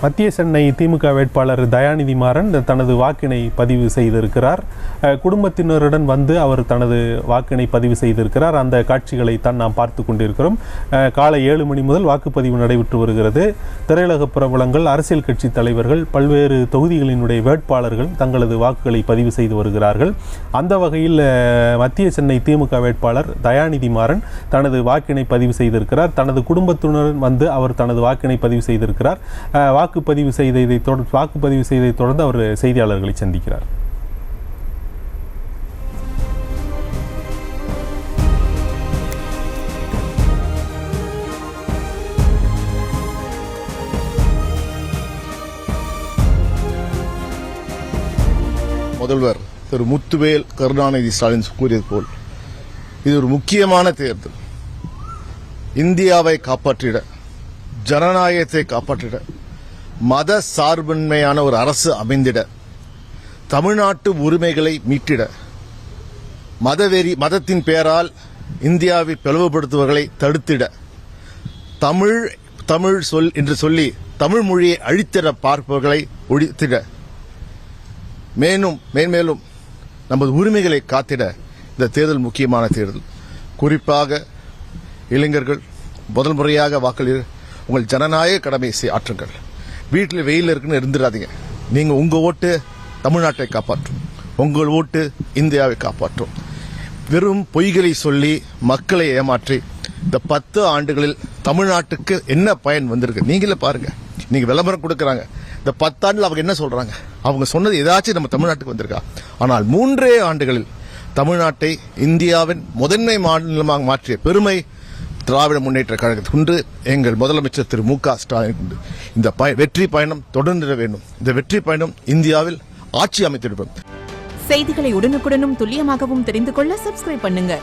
மத்திய சென்னை திமுக வேட்பாளர் தயாநிதி மாறன் தனது வாக்கினை பதிவு செய்திருக்கிறார். குடும்பத்தினருடன் வந்து அவர் தனது வாக்கினை பதிவு செய்திருக்கிறார். அந்த காட்சிகளை தான் நாம் பார்த்து கொண்டிருக்கிறோம். காலை 7 மணி முதல் வாக்குப்பதிவு நடைபெற்று வருகிறது. திரையுலக பிரபலங்கள், அரசியல் கட்சி தலைவர்கள், பல்வேறு தொகுதிகளினுடைய வேட்பாளர்கள் தங்களது வாக்குகளை பதிவு செய்து வருகிறார்கள். அந்த வகையில் மத்திய சென்னை திமுக வேட்பாளர் தயாநிதி மாறன் தனது வாக்கினை பதிவு செய்திருக்கிறார். தனது குடும்பத்தினருடன் வந்து அவர் தனது வாக்கினை பதிவு செய்திருக்கிறார். வாக்குப்பதிவு செய்ததை தொடர்ந்து அவர் செய்தியாளர்களை சந்திக்கிறார். முதல்வர் திரு முத்துவேல் கருணாநிதி ஸ்டாலின் கூறியது போல் இது ஒரு முக்கியமான தேர்தல். இந்தியாவை காப்பாற்றிட, ஜனநாயகத்தை காப்பாற்றிட, மத சார்பின்மையான ஒரு அரசு அமைந்திட, தமிழ்நாட்டு உரிமைகளை மீட்டிட, மதத்தின் பெயரால் இந்தியாவை பிளவுபடுத்துவர்களை தடுத்திட, தமிழ் சொல் என்று சொல்லி தமிழ் மொழியை அழித்திட பார்ப்பவர்களை ஒழித்திட, மேன்மேலும் நமது உரிமைகளை காத்திட இந்த தேர்தல் முக்கியமான தேர்தல். குறிப்பாக இளைஞர்கள் முதல் முறையாக வாக்களித்து உங்கள் ஜனநாயக கடமையை ஆற்றுங்கள். வீட்டில் வெயில் இருக்குன்னு இருந்துடாதீங்க. நீங்க உங்க ஓட்டு தமிழ்நாட்டை காப்பாற்றும், உங்கள் ஓட்டு இந்தியாவை காப்பாற்றும். வெறும் பொய்களை சொல்லி மக்களை ஏமாற்றி இந்த 10 ஆண்டுகளில் தமிழ்நாட்டுக்கு என்ன பயன் வந்திருக்கு நீங்களே பாருங்க. நீங்க விளம்பரம் கொடுக்கறாங்க, இந்த 10 ஆண்டுல அவங்க என்ன சொல்றாங்க? அவங்க சொன்னது ஏதாச்சும் நம்ம தமிழ்நாட்டுக்கு வந்திருக்கா? ஆனால் 3 ஆண்டுகளில் தமிழ்நாட்டை இந்தியாவின் முதன்மை மாநிலமாக மாற்றிய பெருமை திராவிட முன்னேற்ற கழகத்துக்கு எங்கள் முதலமைச்சர் திரு மு.க. ஸ்டாலின் உண்டு. இந்த வெற்றி பயணம் தொடர்ந்து வேண்டும். இந்த வெற்றி பயணம் இந்தியாவில் ஆட்சி அமைத்திருப்போம். செய்திகளை உடனுக்குடனும் துல்லியமாகவும் தெரிந்து கொள்ள சப்ஸ்கிரைப் பண்ணுங்க.